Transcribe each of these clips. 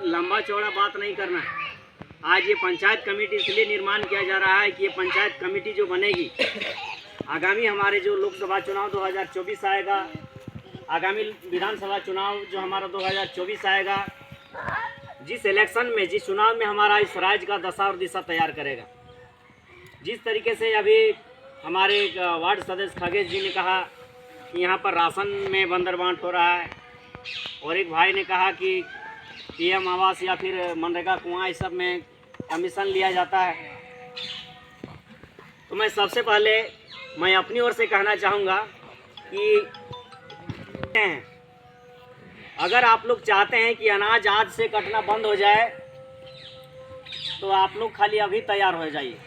लंबा चौड़ा बात नहीं करना है। आज ये पंचायत कमेटी इसलिए निर्माण किया जा रहा है कि ये पंचायत कमेटी जो बनेगी, आगामी हमारे जो लोकसभा चुनाव 2024 आएगा, आगामी विधानसभा चुनाव जो हमारा 2024 आएगा, जिस इलेक्शन में, जिस चुनाव में हमारा इस राज्य का दशा और दिशा तैयार करेगा। जिस तरीके से अभी हमारे वार्ड सदस्य खगेश जी ने कहा कि यहाँ पर राशन में बंदरबांट हो रहा है, और एक भाई ने कहा कि पीएम आवास या फिर मनरेगा कुआं इस सब में कमीशन लिया जाता है। तो मैं सबसे पहले मैं अपनी ओर से कहना चाहूँगा कि अगर आप लोग चाहते हैं कि अनाज आज से कटना बंद हो जाए, तो आप लोग खाली अभी तैयार हो जाइए।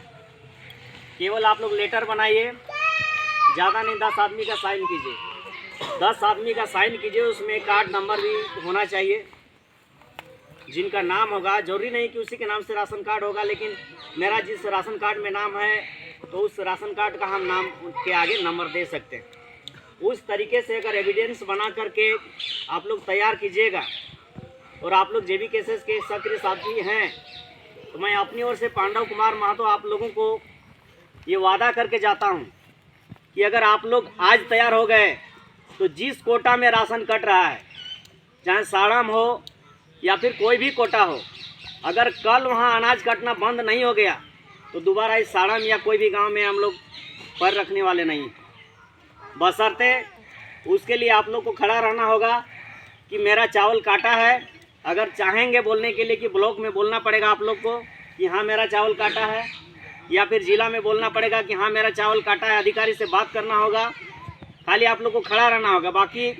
केवल आप लोग लेटर बनाइए, ज़्यादा नहीं 10 आदमी का साइन कीजिए, 10 आदमी का साइन कीजिए। उसमें कार्ड नंबर भी होना चाहिए, जिनका नाम होगा। जरूरी नहीं कि उसी के नाम से राशन कार्ड होगा, लेकिन मेरा जिस राशन कार्ड में नाम है तो उस राशन कार्ड का हम नाम के आगे नंबर दे सकते हैं। उस तरीके से अगर एविडेंस बना करके आप लोग तैयार कीजिएगा, और आप लोग जेबी केसेस के सक्रिय साथी हैं, तो मैं अपनी ओर से पांडव कुमार महतो आप लोगों को ये वादा करके जाता हूँ कि अगर आप लोग आज तैयार हो गए तो जिस कोटा में राशन कट रहा है, चाहे साड़म हो या फिर कोई भी कोटा हो, अगर कल वहाँ अनाज कटना बंद नहीं हो गया तो दोबारा इस साड़म या कोई भी गांव में हम लोग पैर रखने वाले नहीं। बशर्ते उसके लिए आप लोग को खड़ा रहना होगा कि मेरा चावल काटा है। अगर चाहेंगे बोलने के लिए कि ब्लॉक में बोलना पड़ेगा आप लोग को कि हाँ मेरा चावल काटा है, या फिर ज़िला में बोलना पड़ेगा कि हाँ मेरा चावल काटा है, अधिकारी से बात करना होगा। खाली आप लोग को खड़ा रहना होगा। बाकी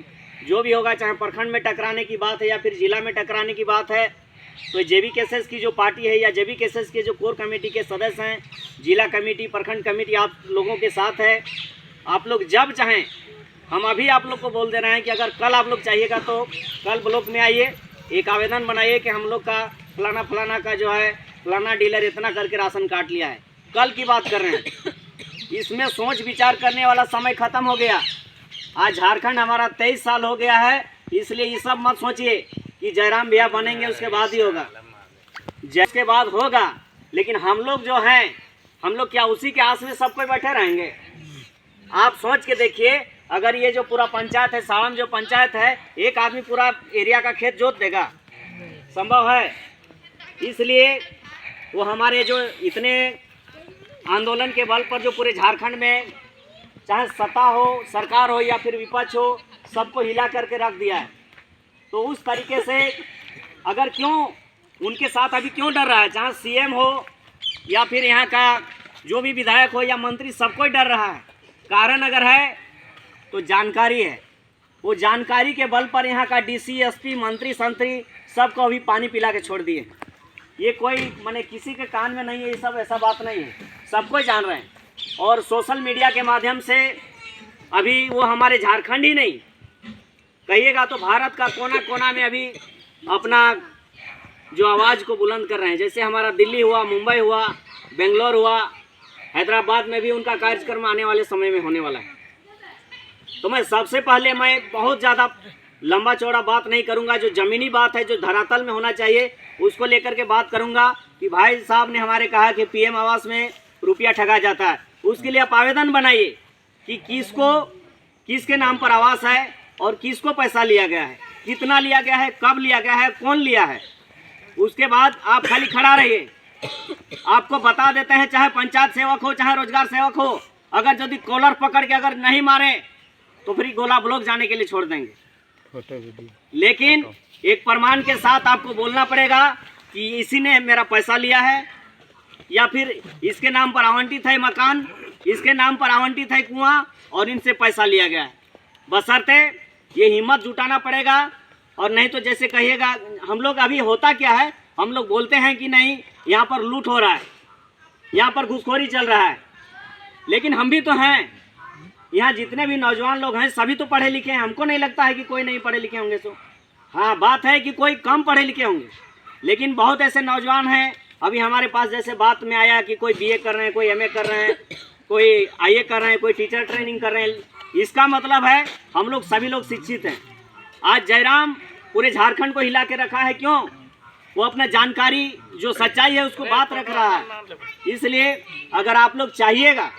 जो भी होगा, चाहे प्रखंड में टकराने की बात है या फिर ज़िला में टकराने की बात है, तो जेबी केसेस की जो पार्टी है या जेबी केसेस के जो कोर कमेटी के सदस्य हैं, जिला कमेटी, प्रखंड कमेटी आप लोगों के साथ है। आप लोग जब चाहें, हम अभी आप लोग को बोल दे रहे हैं कि अगर कल आप लोग चाहिएगा तो कल ब्लॉक में आइए, एक आवेदन बनाइए कि हम लोग का फलाना का जो है फलाना डीलर इतना करके राशन काट लिया है। कल की बात कर रहे हैं, इसमें सोच विचार करने वाला समय ख़त्म हो गया। आज झारखंड हमारा 23 साल हो गया है, इसलिए ये सब मत सोचिए कि जयराम भैया बनेंगे उसके बाद ही होगा, जिसके बाद होगा। लेकिन हम लोग जो हैं, हम लोग क्या उसी के आस में सब कोई बैठे रहेंगे? आप सोच के देखिए, अगर ये जो पूरा पंचायत है, साड़म जो पंचायत है, एक आदमी पूरा एरिया का खेत जोत देगा? संभव है? इसलिए वो हमारे जो इतने आंदोलन के बल पर जो पूरे झारखंड में चाहे सत्ता हो, सरकार हो या फिर विपक्ष हो, सबको हिला करके रख दिया है। तो उस तरीके से अगर क्यों उनके साथ अभी क्यों डर रहा है? चाहे सीएम हो या फिर यहाँ का जो भी विधायक हो या मंत्री, सबको ही डर रहा है। कारण अगर है तो जानकारी है। वो जानकारी के बल पर यहाँ का डीसी, एसपी, मंत्री, संतरी सबको अभी पानी पिला के छोड़ दिए। ये कोई माने किसी के कान में नहीं है, ये सब ऐसा बात नहीं है, सबको जान रहे हैं। और सोशल मीडिया के माध्यम से अभी वो हमारे झारखंड ही नहीं कहिएगा तो भारत का कोना कोना में अभी अपना जो आवाज़ को बुलंद कर रहे हैं। जैसे हमारा दिल्ली हुआ, मुंबई हुआ, बेंगलोर हुआ, हैदराबाद में भी उनका कार्यक्रम आने वाले समय में होने वाला है। तो मैं सबसे पहले मैं बहुत ज़्यादा लंबा चौड़ा बात नहीं करूंगा, जो ज़मीनी बात है, जो धरातल में होना चाहिए, उसको लेकर के बात करूंगा। कि भाई साहब ने हमारे कहा कि पीएम आवास में रुपया ठगा जाता है, उसके लिए आप आवेदन बनाइए कि किसके नाम पर आवास है और किसको पैसा लिया गया है, कितना लिया गया है, कब लिया गया है, कौन लिया है। उसके बाद आप खाली खड़ा रहिए, आपको बता देते हैं, चाहे पंचायत सेवक हो, चाहे रोजगार सेवक हो, अगर यदि कॉलर पकड़ के अगर नहीं मारे तो फिर गोला ब्लॉक जाने के लिए छोड़ देंगे। लेकिन एक प्रमाण के साथ आपको बोलना पड़ेगा कि इसी ने मेरा पैसा लिया है, या फिर इसके नाम पर आवंटित है मकान, इसके नाम पर आवंटित है कुआं, और इनसे पैसा लिया गया है। बशर्ते ये हिम्मत जुटाना पड़ेगा। और नहीं तो जैसे कहिएगा, हम लोग अभी होता क्या है, हम लोग बोलते हैं कि नहीं यहाँ पर लूट हो रहा है, यहाँ पर घूसखोरी चल रहा है, लेकिन हम भी तो हैं। यहाँ जितने भी नौजवान लोग हैं सभी तो पढ़े लिखे हैं, हमको नहीं लगता है कि कोई नहीं पढ़े लिखे होंगे। सो हाँ, बात है कि कोई कम पढ़े लिखे होंगे, लेकिन बहुत ऐसे नौजवान हैं। अभी हमारे पास जैसे बात में आया कि कोई बीए कर रहे हैं, कोई एमए कर रहे हैं, कोई आईए कर रहे हैं, कोई टीचर ट्रेनिंग कर रहे हैं। इसका मतलब है हम लोग सभी लोग शिक्षित हैं। आज जयराम पूरे झारखंड को हिला के रखा है। क्यों? वो अपना जानकारी जो सच्चाई है उसको बात रख रहा है। इसलिए अगर आप लोग चाहिएगा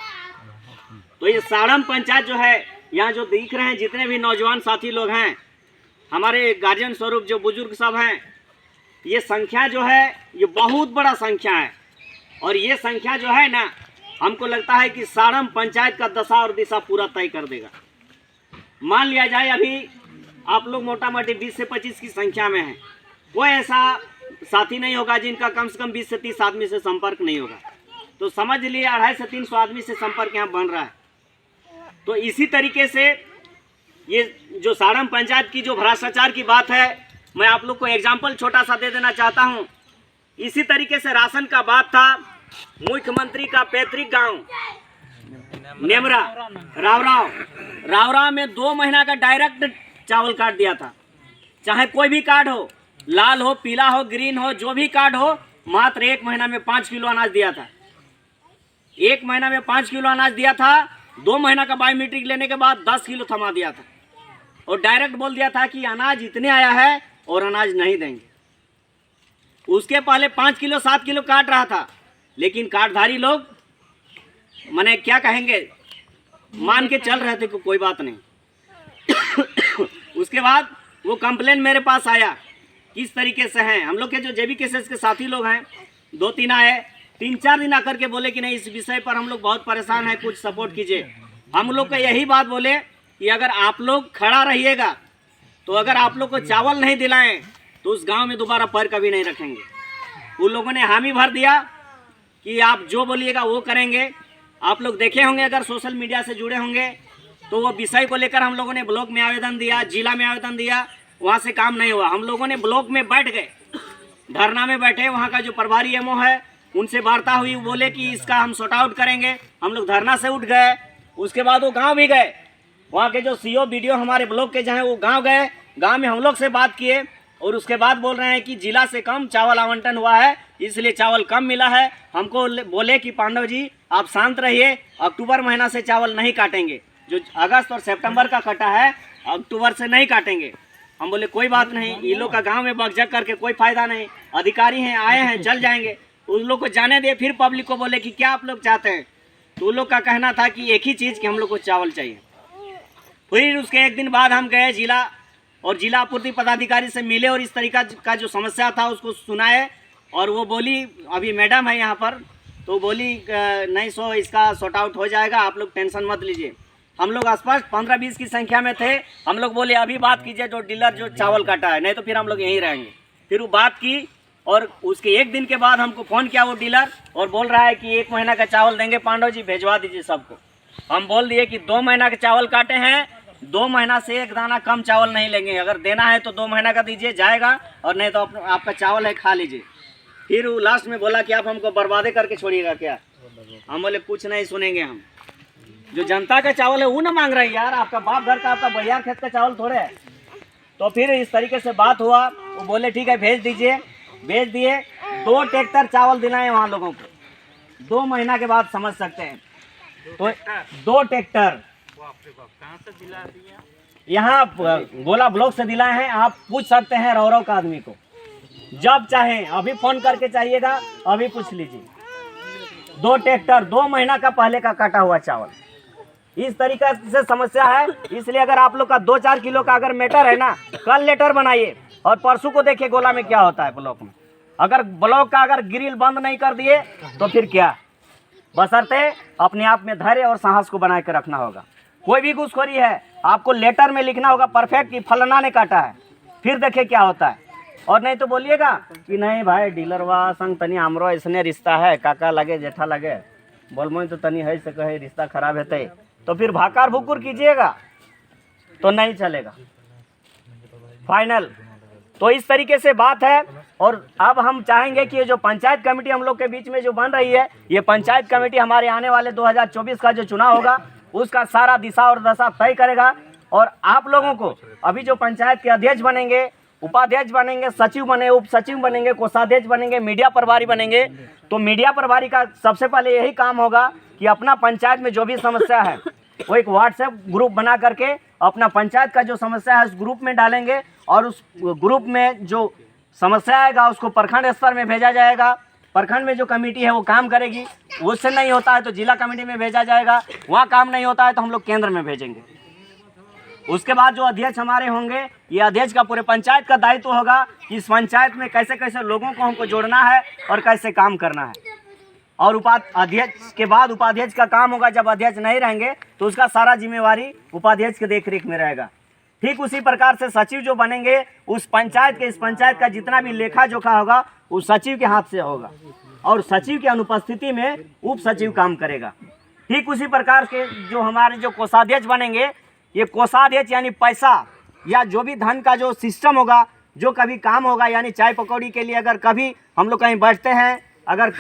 तो ये साड़म पंचायत जो है, यहाँ जो दिख रहे हैं जितने भी नौजवान साथी लोग हैं, हमारे गार्जियन स्वरूप जो बुजुर्ग सब हैं, ये संख्या जो है ये बहुत बड़ा संख्या है। और ये संख्या जो है ना, हमको लगता है कि साड़म पंचायत का दशा और दिशा पूरा तय कर देगा। मान लिया जाए अभी आप लोग मोटा मोटी 20 से 25 की संख्या में हैं, कोई ऐसा साथी नहीं होगा जिनका कम से कम 20 से 30 आदमी से संपर्क नहीं होगा। तो समझ लिए 250 से 300 आदमी से संपर्क यहाँ बन रहा है। तो इसी तरीके से ये जो साड़म पंचायत की जो भ्रष्टाचार की बात है, मैं आप लोग को एग्जाम्पल छोटा सा दे देना चाहता हूँ। इसी तरीके से राशन का बात था, मुख्यमंत्री का पैतृक गांव नेमरा रावराव में 2 महीना का डायरेक्ट चावल काट दिया था। चाहे कोई भी कार्ड हो, लाल हो, पीला हो, ग्रीन हो, जो भी कार्ड हो, मात्र 1 महीना में 5 किलो अनाज दिया था। 1 महीना में 5 किलो अनाज दिया था। 2 महीना का बायोमेट्रिक लेने के बाद 10 किलो थमा दिया था और डायरेक्ट बोल दिया था कि अनाज इतने आया है और अनाज नहीं देंगे। उसके पहले 5 किलो 7 किलो काट रहा था, लेकिन कार्डधारी लोग माने क्या कहेंगे, मान के चल रहे थे कि कोई बात नहीं। उसके बाद वो कंप्लेन मेरे पास आया, किस तरीके से हैं हम लोग के जो जेबी केसेस के साथी लोग हैं, 2-3 आए, 3-4 दिन आकर के बोले कि नहीं इस विषय पर हम लोग बहुत परेशान हैं, कुछ सपोर्ट कीजिए। हम लोग को यही बात बोले कि अगर आप लोग खड़ा रहिएगा तो अगर आप लोग को चावल नहीं दिलाएं तो उस गांव में दोबारा पैर कभी नहीं रखेंगे। उन लोगों ने हामी भर दिया कि आप जो बोलिएगा वो करेंगे। आप लोग देखे होंगे, अगर सोशल मीडिया से जुड़े होंगे, तो वो विषय को लेकर हम लोगों ने ब्लॉक में आवेदन दिया, जिला में आवेदन दिया, वहाँ से काम नहीं हुआ। हम लोगों ने ब्लॉक में बैठ गए, धरना में बैठे, वहाँ का जो प्रभारी एमओ है उनसे वार्ता हुई, बोले कि इसका हम सॉर्ट आउट करेंगे। हम लोग धरना से उठ गए। उसके बाद वो गांव भी गए, वहाँ के जो सीओ बीडीओ हमारे ब्लॉक के जहाँ वो गांव गए, गांव में हम लोग से बात किए और उसके बाद बोल रहे हैं कि जिला से कम चावल आवंटन हुआ है, इसलिए चावल कम मिला है। हमको बोले कि पांडव जी आप शांत रहिए, अक्टूबर महीना से चावल नहीं काटेंगे, जो अगस्त और सितंबर का कटा है अक्टूबर से नहीं काटेंगे। हम बोले कोई बात नहीं, ये लोग का गांव में बकझक करके कोई फायदा नहीं, अधिकारी हैं आए हैं चल जाएंगे, उन लोग को जाने दे। फिर पब्लिक को बोले कि क्या आप लोग चाहते हैं, तो उन लोग का कहना था कि एक ही चीज़ कि हम लोग को चावल चाहिए। फिर उसके 1 दिन बाद हम गए जिला और जिला आपूर्ति पदाधिकारी से मिले और इस तरीका का जो समस्या था उसको सुनाए। और वो बोली, अभी मैडम है यहाँ पर, तो बोली नहीं सो इसका सॉर्ट आउट हो जाएगा, आप लोग टेंशन मत लीजिए। हम लोग आसपास 15-20 की संख्या में थे। हम लोग बोले अभी बात कीजिए जो डीलर जो चावल काटा है, नहीं तो फिर हम लोग यहीं रहेंगे। फिर वो बात की और उसके 1 दिन के बाद हमको फ़ोन किया वो डीलर और बोल रहा है कि 1 महीना का चावल देंगे पांडव जी, भेजवा दीजिए सबको। हम बोल दिए कि 2 महीना के चावल काटे हैं, 2 महीना से 1 दाना कम चावल नहीं लेंगे। अगर देना है तो 2 महीना का दीजिए, जाएगा, और नहीं तो आपका चावल है खा लीजिए। फिर वो लास्ट में बोला कि आप हमको बर्बादे करके छोड़िएगा क्या। हम बोले कुछ नहीं सुनेंगे, हम जो जनता का चावल है वो ना मांग रहे हैं यार, आपका बाप घर का, आपका बहियार खेत का चावल थोड़े है। तो फिर इस तरीके से बात हुआ, वो बोले ठीक है भेज दीजिए, भेज दिए। 2 ट्रैक्टर चावल दिलाए वहाँ लोगों को, 2 महीना के बाद समझ सकते हैं। तो 2 ट्रैक्टर यहाँ गोला ब्लॉक से दिलाए हैं। आप पूछ सकते हैं रौरव का आदमी को, जब चाहें अभी फ़ोन करके चाहिएगा, अभी पूछ लीजिए। 2 ट्रैक्टर 2 महीना का पहले का काटा हुआ चावल, इस तरीके से समस्या है। इसलिए अगर आप लोग का 2-4 किलो का अगर मैटर है ना, कल लेटर बनाइए और परसों को देखिए गोला में क्या होता है ब्लॉक में। अगर ब्लॉक का अगर ग्रिल बंद नहीं कर दिए तो फिर क्या, बशर्ते अपने आप में धैर्य और साहस को बना के रखना होगा। कोई भी घूसखोरी है आपको लेटर में लिखना होगा परफेक्ट कि फलाना ने काटा है, फिर देखिए क्या होता है। और नहीं तो बोलिएगा कि नहीं भाई डीलरवा संग तनी हमरो ऐसने रिश्ता है, काका लगे जेठा लगे, बोलमो तो तनी है से कहे रिश्ता खराब है, तो फिर भाकार भुकुर कीजिएगा तो नहीं चलेगा फाइनल। तो इस तरीके से बात है। और अब हम चाहेंगे कि ये जो पंचायत कमेटी हम लोग के बीच में जो बन रही है, ये पंचायत कमेटी हमारे आने वाले 2024 का जो चुनाव होगा उसका सारा दिशा और दशा तय करेगा। और आप लोगों को अभी जो पंचायत के अध्यक्ष बनेंगे, उपाध्यक्ष बनेंगे, सचिव बने, उप सचिव बनेंगे, कोषाध्यक्ष बनेंगे, मीडिया प्रभारी बनेंगे, तो मीडिया प्रभारी का सबसे पहले यही काम होगा कि अपना पंचायत में जो भी समस्या है वो एक व्हाट्सएप ग्रुप बना करके अपना पंचायत का जो समस्या है उस ग्रुप में डालेंगे और उस ग्रुप में जो समस्या आएगा उसको प्रखंड स्तर में भेजा जाएगा। प्रखंड में जो कमेटी है वो काम करेगी, उससे नहीं होता है तो जिला कमेटी में भेजा जाएगा, वहाँ काम नहीं होता है तो हम लोग केंद्र में भेजेंगे। उसके बाद जो अध्यक्ष हमारे होंगे, ये अध्यक्ष का पूरे पंचायत का दायित्व होगा कि इस पंचायत में कैसे कैसे लोगों को हमको जोड़ना है और कैसे काम करना है। और अध्यक्ष के बाद उपाध्यक्ष का काम होगा। जब अध्यक्ष नहीं रहेंगे तो उसका सारा जिम्मेवारी उपाध्यक्ष के देख रेख में रहेगा। ठीक उसी प्रकार से सचिव जो बनेंगे, उस पंचायत के, इस पंचायत का जितना भी लेखा जोखा होगा वो सचिव के हाथ से होगा और सचिव की अनुपस्थिति में उप सचिव काम करेगा। ठीक उसी प्रकार के जो हमारे जो कोषाध्यक्ष बनेंगे, ये कोषाध्यक्ष यानी पैसा या जो भी धन का जो सिस्टम होगा, जो कभी काम होगा, यानी चाय पकौड़ी के लिए अगर कभी हम लोग कहीं बैठते हैं, अगर